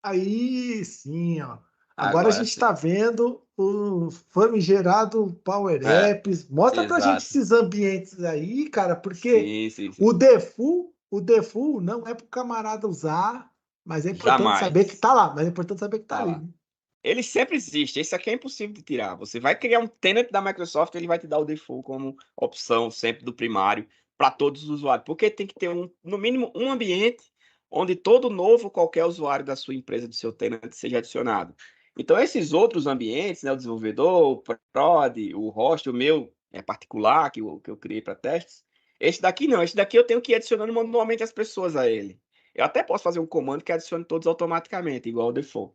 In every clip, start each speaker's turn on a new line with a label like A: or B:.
A: Aí sim, ó. Agora a
B: Agora
A: gente
B: sim.
A: está vendo o famigerado Power
B: É,
A: Apps. Mostra pra gente
B: exato.
A: esses ambientes aí, cara, porque
B: Sim, sim,
A: o
B: sim.
A: default, o default não é pro camarada usar, mas é importante saber que
B: Jamais.
A: tá lá, mas é importante saber que tá
B: Tá
A: ali,
B: lá.
A: né?
B: Ele sempre existe. Esse aqui é impossível de tirar. Você vai criar um tenant da Microsoft, ele vai te dar o default como opção sempre do primário para todos os usuários. Porque tem que ter no mínimo um ambiente onde todo novo qualquer usuário da sua empresa, do seu tenant, seja adicionado. Então, esses outros ambientes, né, o desenvolvedor, o prod, o host, o meu é particular, que eu criei para testes, esse daqui não. Esse daqui eu tenho que ir adicionando manualmente as pessoas a ele. Eu até posso fazer um comando que adicione todos automaticamente, igual o default.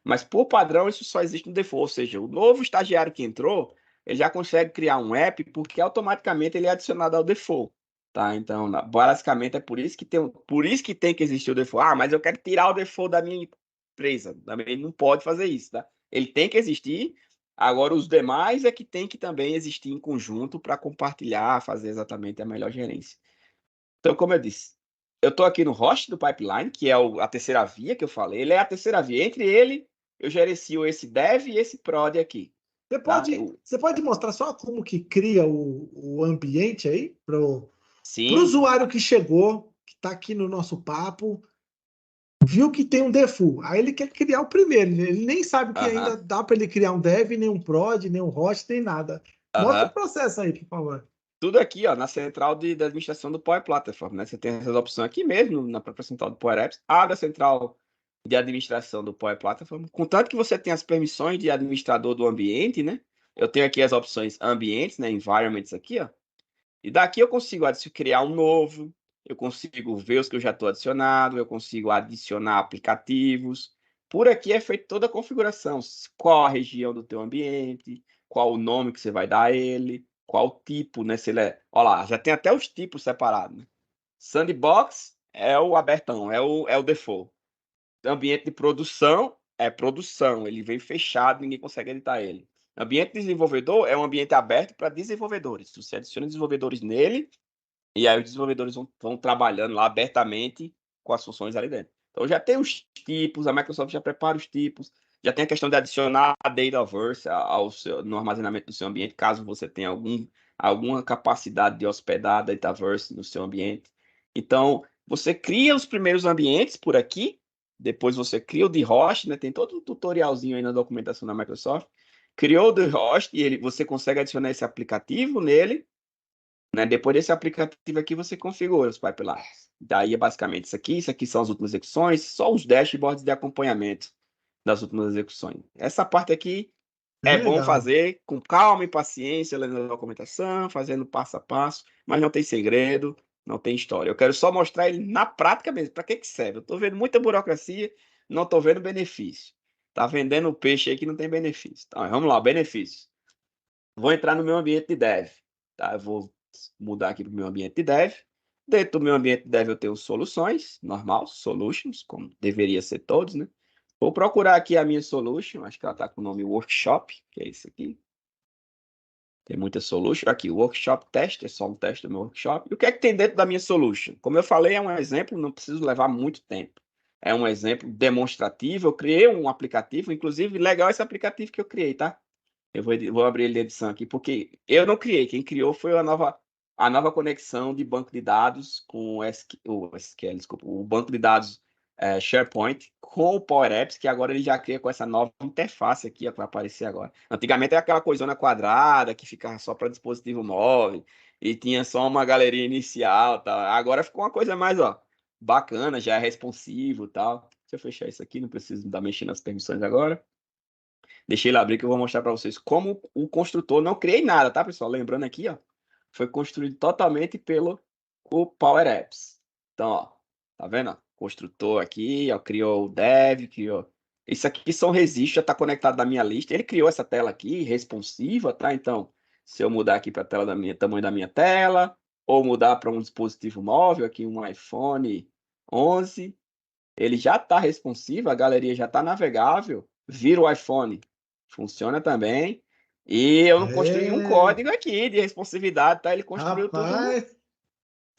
B: Mas por padrão, isso só existe no default. Ou seja, o novo estagiário que entrou, ele já consegue criar um app porque automaticamente ele é adicionado ao default. Tá? Então, basicamente é por isso que tem que existir o default. Ah, mas eu quero tirar o default da minha empresa. Também ele não pode fazer isso, tá? Ele tem que existir. Agora, os demais é que tem que também existir em conjunto para compartilhar, fazer exatamente a melhor gerência. Então, como eu disse, eu estou aqui no host do pipeline, que é a terceira via que eu falei. Ele é a terceira via. Entre ele, eu gerencio esse dev e esse prod aqui.
A: Você
B: Tá?
A: pode, você pode mostrar só como que cria o ambiente aí pro
B: Sim,
A: usuário que chegou, que está aqui no nosso papo, viu que tem um default. Aí ele quer criar o primeiro. Ele nem sabe que ainda
B: aham,
A: dá para ele criar um dev, nem um prod, nem um host, nem nada. Mostra o
B: aham.
A: processo aí, por favor.
B: Tudo aqui, ó, na central da administração do Power Platform, né? Você tem essas opções aqui mesmo, na própria central do Power Apps. Abre a central de administração do Power Platform. Contanto que você tem as permissões de administrador do ambiente, né? Eu tenho aqui as opções ambientes, né? Environments aqui, ó. E daqui eu consigo criar um novo, eu consigo ver os que eu já estou adicionado, eu consigo adicionar aplicativos. Por aqui é feita toda a configuração, qual a região do teu ambiente, qual o nome que você vai dar a ele, qual o tipo, né? Se ele é... Olha lá, já tem até os tipos separados, né? Sandbox é o abertão, é o default. Ambiente de produção é produção, ele vem fechado, ninguém consegue editar ele. Ambiente de desenvolvedor é um ambiente aberto para desenvolvedores. Você adiciona desenvolvedores nele e aí os desenvolvedores vão trabalhando lá abertamente com as funções ali dentro. Então já tem os tipos, a Microsoft já prepara os tipos, já tem a questão de adicionar a Dataverse no armazenamento do seu ambiente, caso você tenha alguma capacidade de hospedar a Dataverse no seu ambiente. Então, você cria os primeiros ambientes por aqui, depois você cria o de host, né? Tem todo um tutorialzinho aí na documentação da Microsoft. Criou o de host e você consegue adicionar esse aplicativo nele, né? Depois desse aplicativo aqui, você configura os pipelines. Daí é basicamente isso aqui são as últimas execuções, só os dashboards de acompanhamento das últimas execuções. Essa parte aqui
A: Bem
B: é bom
A: legal.
B: fazer com calma e paciência, lendo a documentação, fazendo passo a passo, mas não tem segredo, não tem história. Eu quero só mostrar ele na prática mesmo. Para que que serve? Eu estou vendo muita burocracia, não estou vendo benefício. Tá vendendo peixe aí que não tem benefício. Então, vamos lá, benefício. Vou entrar no meu ambiente de dev. Tá? Eu vou mudar aqui para o meu ambiente de dev. Dentro do meu ambiente de dev eu tenho soluções, normal, solutions, como deveria ser todos, né? Vou procurar aqui a minha solution, acho que ela está com o nome workshop, que é esse aqui. Tem muita solution. Aqui, workshop test, é só um teste do meu workshop. E o que é que tem dentro da minha solution? Como eu falei, é um exemplo, não preciso levar muito tempo. É um exemplo demonstrativo. Eu criei um aplicativo, inclusive, legal esse aplicativo que eu criei, tá? Eu vou abrir ele de edição aqui, porque eu não criei, quem criou foi a nova conexão de banco de dados com o SQL, desculpa, o banco de dados SharePoint com o Power Apps, que agora ele já cria com essa nova interface aqui, ó, que vai aparecer agora. Antigamente era aquela coisona quadrada que ficava só para dispositivo móvel e tinha só uma galeria inicial, tá? Agora ficou uma coisa mais, ó, bacana, já é responsivo, tal. Deixa eu fechar isso aqui, não preciso estar mexendo nas permissões agora. Deixei ele abrir que eu vou mostrar para vocês como o construtor, não criei nada, tá, pessoal? Lembrando aqui, ó, foi construído totalmente pelo o Power Apps. Então, ó, tá vendo? Ó? Construtor aqui, ó, criou o dev, criou. Isso aqui são registros, já está conectado na minha lista. Ele criou essa tela aqui, responsiva, tá? Então, se eu mudar aqui para a tela tamanho da minha tela, ou mudar para um dispositivo móvel, aqui um iPhone 11, ele já está responsivo, a galeria já está navegável, vira o iPhone, funciona também. E eu não construí um
A: É,
B: código aqui de responsividade, tá? Ele construiu tudo,
A: rapaz,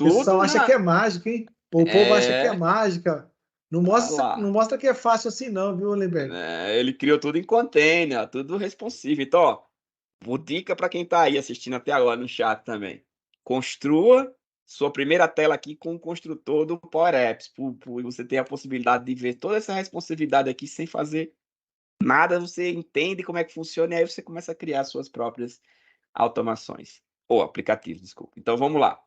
A: o pessoal
B: tudo
A: acha que
B: na.
A: é mágica, hein? O povo acha que é
B: É,
A: mágica. Não
B: Tá
A: mostra,
B: lá.
A: não mostra que é fácil assim, não, viu, Lemberg?
B: Ele criou tudo em container, tudo responsivo. Então, ó, vou dica para quem está aí assistindo até agora no chat também. Construa sua primeira tela aqui com o construtor do Power Apps. Você tem a possibilidade de ver toda essa responsividade aqui sem fazer nada. Você entende como é que funciona e aí você começa a criar suas próprias automações. Ou aplicativos, desculpa. Então vamos lá.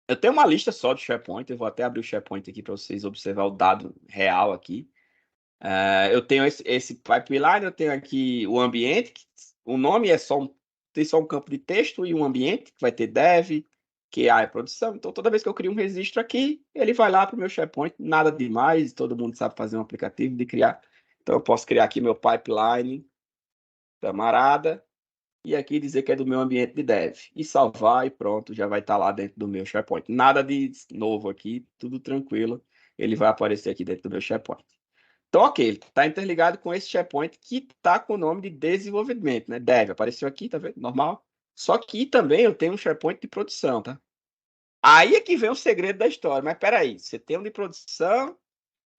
B: Eu tenho uma lista só de SharePoint. Eu vou até abrir o SharePoint aqui para vocês observar o dado real aqui. Eu tenho esse pipeline, eu tenho aqui o ambiente, o nome tem só um campo de texto e um ambiente, que vai ter dev, QA é produção. Então, toda vez que eu crio um registro aqui, ele vai lá para o meu SharePoint, nada demais, todo mundo sabe fazer um aplicativo de criar. Então, eu posso criar aqui meu pipeline, camarada, e aqui dizer que é do meu ambiente de dev. E salvar e pronto, já vai estar lá dentro do meu SharePoint. Nada de novo aqui, tudo tranquilo. Ele vai aparecer aqui dentro do meu SharePoint. Então, ok, ele está interligado com esse SharePoint que está com o nome de desenvolvimento, né? Dev, apareceu aqui, tá vendo? Normal. Só que também eu tenho um SharePoint de produção, tá? Aí é que vem o segredo da história. Mas peraí, você tem um de produção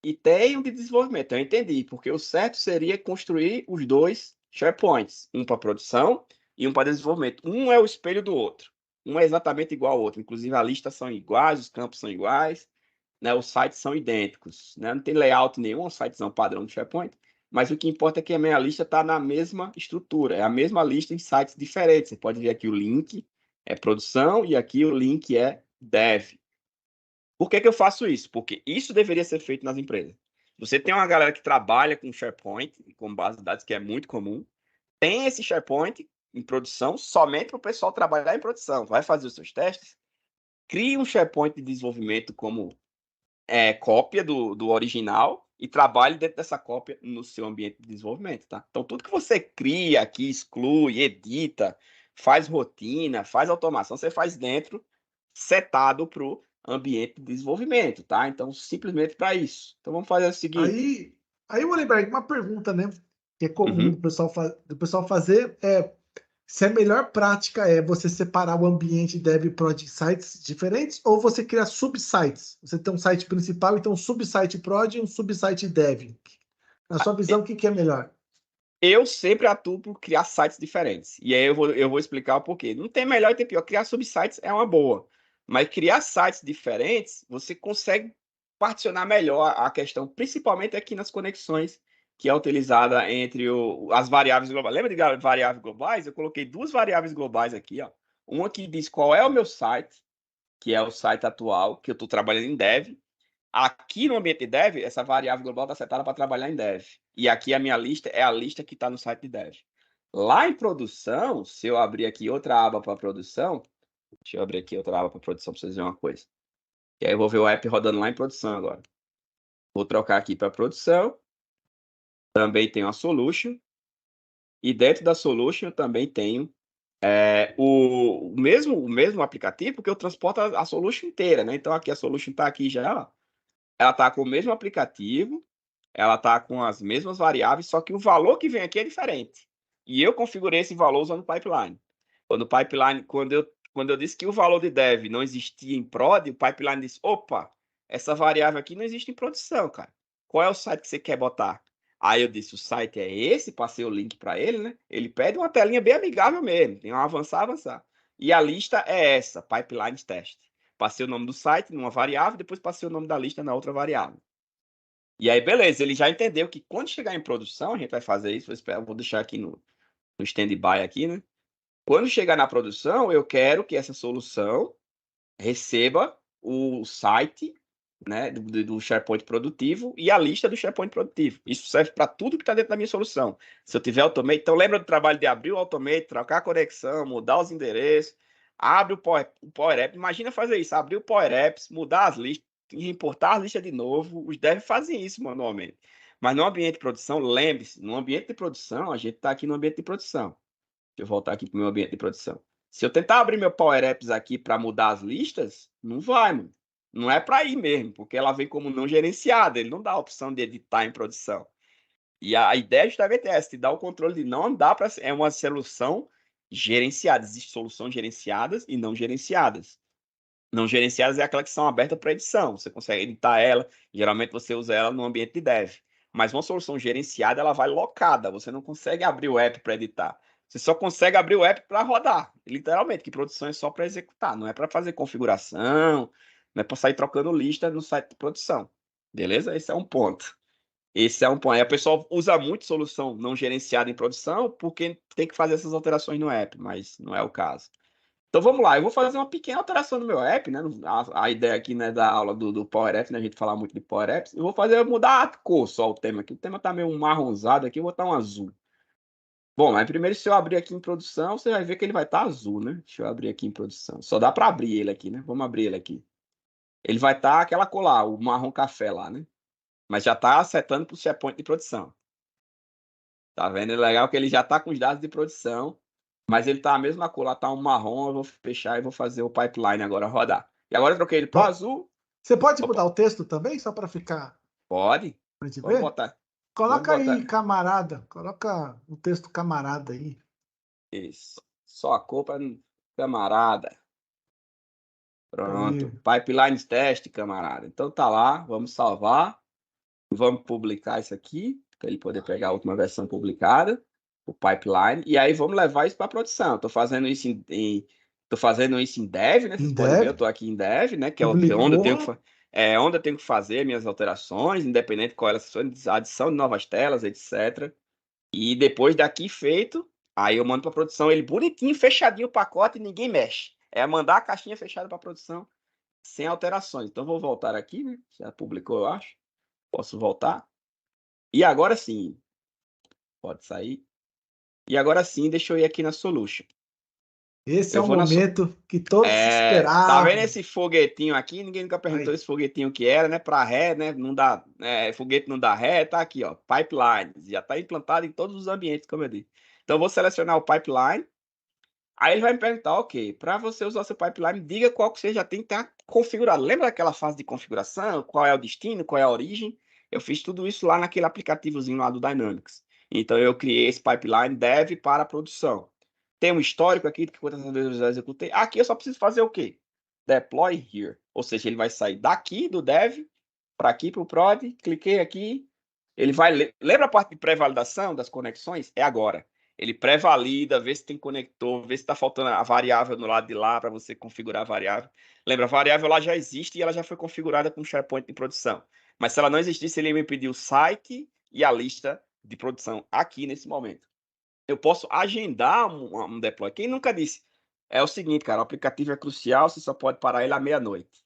B: e tem um de desenvolvimento. Eu entendi, porque o certo seria construir os dois SharePoints, um para produção e um para desenvolvimento. Um é o espelho do outro. Um é exatamente igual ao outro. Inclusive, as listas são iguais, os campos são iguais, né, os sites são idênticos, né? Não tem layout nenhum, os sites são padrão do SharePoint, mas o que importa é que a minha lista está na mesma estrutura, é a mesma lista em sites diferentes. Você pode ver aqui o link é produção e aqui o link é dev. Por que eu faço isso? Porque isso deveria ser feito nas empresas. Você tem uma galera que trabalha com SharePoint, com base de dados, que é muito comum, tem esse SharePoint em produção somente para o pessoal trabalhar em produção. Vai fazer os seus testes, cria um SharePoint de desenvolvimento como cópia do original e trabalhe dentro dessa cópia no seu ambiente de desenvolvimento, tá? Então, tudo que você cria aqui, exclui, edita, faz rotina, faz automação, você faz dentro, setado para o ambiente de desenvolvimento, tá? Então, simplesmente para isso. Então, vamos fazer o seguinte.
A: Aí, Lemberg, uma pergunta, né? Que é comum
B: Uhum.
A: do pessoal fazer se a melhor prática é você separar o ambiente dev e prod em sites diferentes ou você criar subsites. Você tem um site principal e tem um subsite prod e um subsite dev. Na sua visão, o que é melhor?
B: Eu sempre atuo por criar sites diferentes. E aí eu vou explicar o porquê. Não tem melhor e tem pior. Criar subsites é uma boa. Mas criar sites diferentes, você consegue particionar melhor a questão, principalmente aqui nas conexões que é utilizada entre as variáveis globais. Lembra de variáveis globais? Eu coloquei duas variáveis globais aqui, ó. Uma que diz qual é o meu site, que é o site atual, que eu estou trabalhando em dev, aqui no ambiente de dev, essa variável global está setada para trabalhar em dev. E aqui a minha lista é a lista que está no site de dev. Lá em produção, se eu abrir aqui outra aba para produção, deixa eu abrir aqui outra aba para produção para vocês verem uma coisa. E aí eu vou ver o app rodando lá em produção agora. Vou trocar aqui para produção. Também tenho a solution. E dentro da solution eu também tenho o mesmo aplicativo, porque eu transporto a solution inteira, né? Então aqui a solution está aqui já, ó. Ela está com o mesmo aplicativo, ela está com as mesmas variáveis, só que o valor que vem aqui é diferente. E eu configurei esse valor usando o pipeline. Quando eu disse que o valor de dev não existia em prod, o pipeline disse: opa, essa variável aqui não existe em produção, cara. Qual é o site que você quer botar? Aí eu disse: o site é esse, passei o link para ele, né? Ele pede uma telinha bem amigável mesmo, tem um avançar. E a lista é essa, pipeline test. Passei o nome do site numa variável, depois passei o nome da lista na outra variável. E aí, beleza, ele já entendeu que quando chegar em produção, a gente vai fazer isso, vou deixar aqui no stand-by aqui, né? Quando chegar na produção, eu quero que essa solução receba o site, né, do SharePoint produtivo e a lista do SharePoint produtivo. Isso serve para tudo que está dentro da minha solução. Se eu tiver Automate, então lembra do trabalho de abrir o Automate, trocar a conexão, mudar os endereços, abre o Power Apps. Imagina fazer isso, abrir o Power Apps, mudar as listas, importar as listas de novo. Os devs fazem isso manualmente. Mas no ambiente de produção, lembre-se, no ambiente de produção, a gente está aqui no ambiente de produção. Deixa eu voltar aqui para o meu ambiente de produção. Se eu tentar abrir meu Power Apps aqui para mudar as listas, não vai, mano. Não é para ir mesmo, porque ela vem como não gerenciada. Ele não dá a opção de editar em produção. E a ideia justamente é essa, te dar o controle de não dá para. É uma solução gerenciada. Existem soluções gerenciadas e não gerenciadas. Não gerenciadas é aquela que são abertas para edição. Você consegue editar ela, geralmente você usa ela no ambiente de dev. Mas uma solução gerenciada, ela vai locada. Você não consegue abrir o app para editar. Você só consegue abrir o app para rodar. Literalmente, que produção é só para executar. Não é para fazer configuração, não é para sair trocando lista no site de produção. Beleza? Esse é um ponto. Esse é um ponto. Aí a pessoa usa muito solução não gerenciada em produção porque tem que fazer essas alterações no app, mas não é o caso. Então vamos lá, eu vou fazer uma pequena alteração no meu app, né? A ideia aqui, né, da aula do Power Apps, né? A gente falar muito de Power Apps. Eu vou fazer mudar a cor só o tema aqui. O tema tá meio marronzado aqui, eu vou botar um azul. Bom, mas primeiro, se eu abrir aqui em produção, você vai ver que ele vai estar azul, né? Deixa eu abrir aqui em produção. Só dá para abrir ele aqui, né? Vamos abrir ele aqui. Ele vai estar aquela cor lá, o marrom café lá, né? Mas já está setando para o SharePoint de produção. Tá vendo? É legal que ele já está com os dados de produção, mas ele tá a mesma cor, lá tá um marrom, eu vou fechar e vou fazer o pipeline agora rodar. E agora eu troquei ele para azul.
A: Você pode
B: Opa,
A: mudar o texto também, só para ficar
B: pode.
A: pra gente
B: Vamos
A: ver?
B: botar. Vamos
A: Coloca aí,
B: botar
A: camarada. Coloca o texto camarada aí.
B: isso. Só a cor para camarada.
A: Aí.
B: Pronto. Pipeline teste, camarada. Então tá lá, vamos salvar. Vamos publicar isso aqui, para ele poder pegar a última versão publicada, o pipeline, e aí vamos levar isso para produção. Estou fazendo isso tô fazendo isso em dev, né? Vocês
A: Em
B: podem ver, eu
A: dev,
B: estou aqui em dev, né? Que é onde eu tenho
A: publicou.
B: onde eu tenho que fazer minhas alterações, independente de qual elas são, adição de novas telas, etc. E depois daqui feito, aí eu mando para produção ele bonitinho, fechadinho o pacote e ninguém mexe. É mandar a caixinha fechada para produção sem alterações. Então vou voltar aqui, né? Já publicou, eu acho. Posso voltar. E agora sim, pode sair. E agora sim, deixa eu ir aqui na Solution.
A: Esse é
B: Eu
A: o
B: vou na.
A: momento que todos
B: Tá vendo
A: esperavam.
B: esse foguetinho aqui? Ninguém nunca perguntou
A: Aí.
B: esse foguetinho o que era, né? Para ré, né? Não dá. Foguete não dá ré, tá aqui, ó. Pipelines. Já está implantado em todos os ambientes, como eu disse. Então, eu vou selecionar o pipeline. Aí ele vai me perguntar, ok, para você usar seu pipeline, diga qual que você já tem que estar configurado. Lembra daquela fase de configuração? Qual é o destino? Qual é a origem? Eu fiz tudo isso lá naquele aplicativozinho lá do Dynamics. Então eu criei esse pipeline dev para produção. Tem um histórico aqui de quantas vezes eu já executei. Aqui eu só preciso fazer o quê? Deploy here. Ou seja, ele vai sair daqui do dev para aqui para o prod. Cliquei aqui. Ele vai. Lembra a parte de pré-validação das conexões? É agora. Ele pré-valida, vê se tem conector, vê se está faltando a variável no lado de lá para você configurar a variável. Lembra, a variável lá já existe e ela já foi configurada com o SharePoint de produção. Mas se ela não existisse, ele ia me pedir o site e a lista de produção aqui nesse momento. Eu posso agendar um deploy. Quem nunca disse? É o seguinte, cara, o aplicativo é crucial, você só pode parar ele à meia-noite.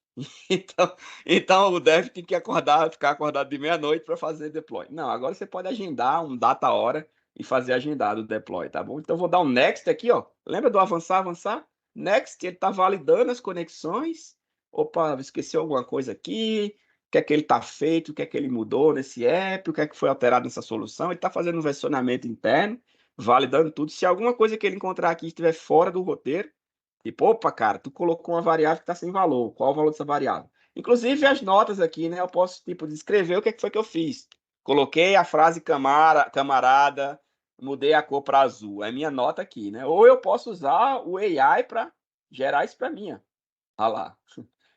B: Então, então o dev tem que acordar, ficar acordado de meia-noite para fazer deploy. Não, agora você pode agendar um data hora e fazer agendado o deploy, tá bom? Então vou dar um next aqui, ó. Lembra do avançar, avançar? Next, ele está validando as conexões. Opa, esqueceu alguma coisa aqui. O que é que ele está feito? O que é que ele mudou nesse app? O que é que foi alterado nessa solução? Ele está fazendo um versionamento interno, validando tudo. Se alguma coisa que ele encontrar aqui estiver fora do roteiro, tipo, opa, cara, tu colocou uma variável que está sem valor. Qual o valor dessa variável? Inclusive as notas aqui, né? Eu posso, tipo, descrever o que foi que eu fiz. Coloquei a frase camarada, mudei a cor para azul. É minha nota aqui, né? Ou eu posso usar o AI para gerar isso para mim. Olha lá.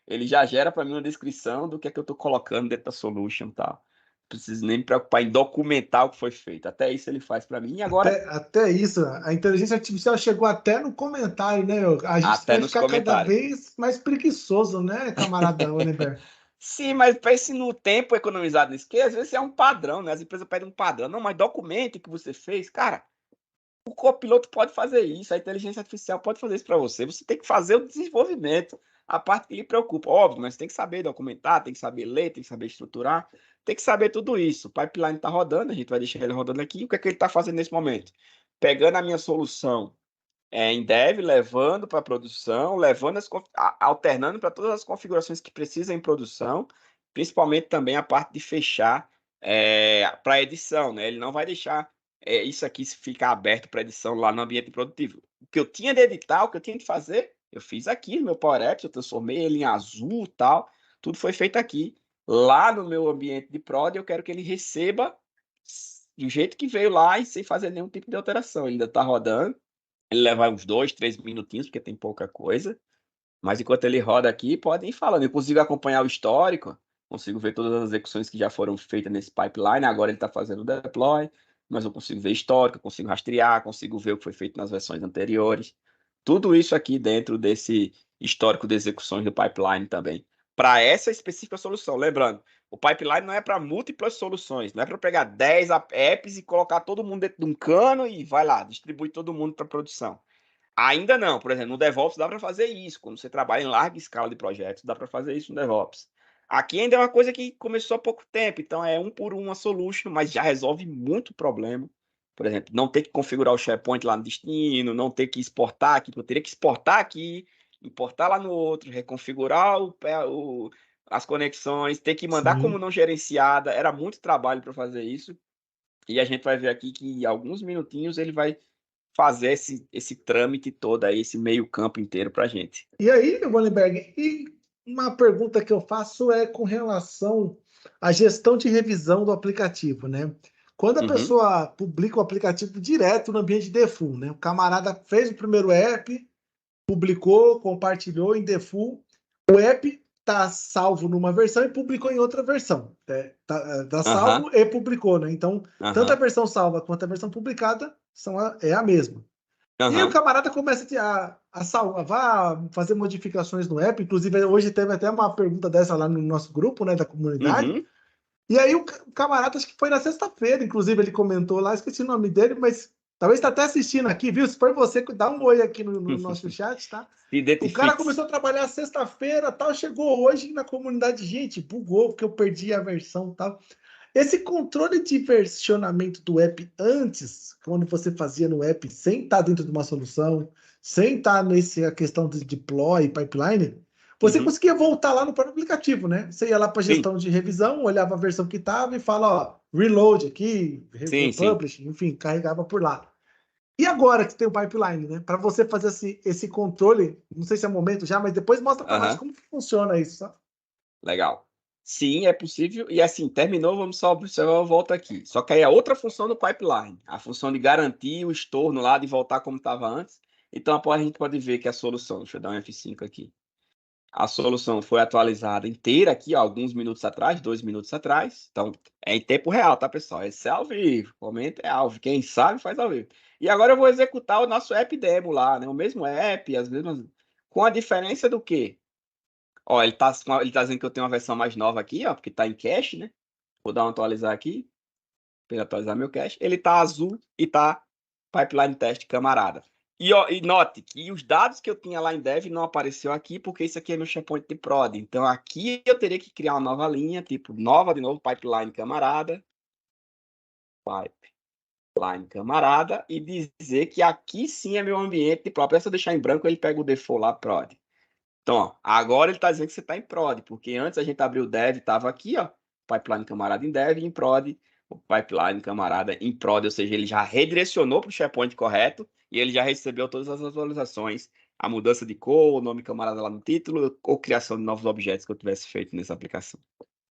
B: Ele já gera para mim uma descrição do que é que eu estou colocando dentro da solution e tal. Não preciso nem me preocupar em documentar o que foi feito. Até isso ele faz para mim. E agora,
A: Até isso, a inteligência artificial chegou até no comentário, né? A gente
B: até
A: vai
B: nos
A: ficar cada
B: comentários.
A: vez mais preguiçoso, né, camarada Oliver?
B: Sim, mas pense no tempo economizado nisso, que às vezes é um padrão, né? As empresas pedem um padrão. Não, mas documente o que você fez. Cara, o copiloto pode fazer isso, a inteligência artificial pode fazer isso para você. Você tem que fazer o desenvolvimento, a parte que lhe preocupa. Óbvio, mas tem que saber documentar, tem que saber ler, tem que saber estruturar, tem que saber tudo isso. O pipeline está rodando, a gente vai deixar ele rodando aqui. O que é que ele está fazendo nesse momento? Pegando a minha solução em dev, levando para produção, alternando para todas as configurações que precisam em produção, principalmente também a parte de fechar para edição, né? Ele não vai deixar isso aqui ficar aberto para edição lá no ambiente produtivo. O que eu tinha de editar, o que eu tinha de fazer, eu fiz aqui no meu Power Apps, eu transformei ele em azul e tal, tudo foi feito aqui. Lá no meu ambiente de prod, eu quero que ele receba do jeito que veio lá e sem fazer nenhum tipo de alteração. Ele ainda está rodando. Ele leva uns 2, 3 minutinhos, porque tem pouca coisa. Mas enquanto ele roda aqui, podem ir falando. Eu consigo acompanhar o histórico, consigo ver todas as execuções que já foram feitas nesse pipeline. Agora ele está fazendo o deploy, mas eu consigo ver histórico, consigo rastrear, consigo ver o que foi feito nas versões anteriores. Tudo isso aqui dentro desse histórico de execuções do pipeline também. Para essa específica solução. Lembrando, o pipeline não é para múltiplas soluções, não é para pegar 10 apps e colocar todo mundo dentro de um cano e vai lá, distribui todo mundo para produção. Ainda não, por exemplo, no DevOps dá para fazer isso. Quando você trabalha em larga escala de projetos, dá para fazer isso no DevOps. Aqui ainda é uma coisa que começou há pouco tempo, então é um por um a solution, mas já resolve muito problema. Por exemplo, não ter que configurar o SharePoint lá no destino, não ter que exportar aqui, eu teria que exportar aqui, importar lá no outro, reconfigurar as conexões, ter que mandar como
A: Sim.
B: não gerenciada, era muito trabalho para fazer isso. E a gente vai ver aqui que em alguns minutinhos ele vai fazer esse trâmite todo aí, esse meio campo inteiro para a gente.
A: E aí, Wallenberg, e uma pergunta que eu faço é com relação à gestão de revisão do aplicativo, né? Quando a
B: Uhum,
A: pessoa publica o aplicativo direto no ambiente default, né? O camarada fez o primeiro app, publicou, compartilhou em default, o app está salvo numa versão e publicou em outra versão. Tá
B: aham,
A: salvo e publicou, né? Então, tanto a
B: aham,
A: versão salva quanto a versão publicada é a mesma. E aí o
B: aham,
A: camarada começa a salvar, a fazer modificações no app. Inclusive, hoje teve até uma pergunta dessa lá no nosso grupo, né, da comunidade.
B: uhum.
A: E aí o camarada, acho que foi na sexta-feira, inclusive, ele comentou lá, esqueci o nome dele, mas talvez está até assistindo aqui, viu? Se for você, dá um oi aqui no nosso chat, tá?
B: Se
A: O cara
B: identifique.
A: começou a trabalhar sexta-feira, tal, chegou hoje na comunidade, gente, bugou porque eu perdi a versão, tal. Esse controle de versionamento do app antes, quando você fazia no app sem estar dentro de uma solução, sem estar nessa questão de deploy, pipeline, você
B: Uhum.
A: conseguia voltar lá no próprio aplicativo, né? Você ia lá para a
B: Sim,
A: gestão de revisão, olhava a versão que estava e fala, ó, reload aqui,
B: sim, sim.
A: republish, enfim, carregava por lá. E agora que tem o pipeline, né? Para você fazer esse controle, não sei se é o momento já, mas depois mostra para nós
B: Aham,
A: como que funciona isso, tá?
B: legal. Sim, é possível. E assim, terminou, vamos só observar, eu volto aqui. Só que aí é outra função do pipeline, a função de garantir o estorno lá, de voltar como estava antes. Então, após a gente pode ver que a solução, deixa eu dar um F5 aqui. A solução foi atualizada inteira aqui, ó, alguns minutos atrás, 2 minutos atrás. Então, é em tempo real, tá, pessoal? Esse é ao vivo. Comenta é ao vivo. Quem sabe faz ao vivo. E agora eu vou executar o nosso app demo lá, né? O mesmo app, as mesmas. Com a diferença do quê? Ó, ele tá dizendo que eu tenho uma versão mais nova aqui, ó, porque tá em cache, né? Vou dar uma atualizar aqui, para atualizar meu cache. Ele tá azul e tá pipeline test camarada. E, ó, e note que os dados que eu tinha lá em dev não apareceu aqui, porque isso aqui é meu SharePoint de prod. Então aqui eu teria que criar uma nova linha, tipo, nova de novo, pipeline camarada, pipeline camarada, e dizer que aqui sim é meu ambiente de prod. Se eu deixar em branco, ele pega o default lá, prod. Então, ó, agora ele está dizendo que você está em prod, porque antes a gente abriu o dev, estava aqui, ó, pipeline camarada em dev e em prod, o pipeline camarada em prod, ou seja, ele já redirecionou para o SharePoint correto e ele já recebeu todas as atualizações, a mudança de cor, o nome camarada lá no título, ou criação de novos objetos que eu tivesse feito nessa aplicação.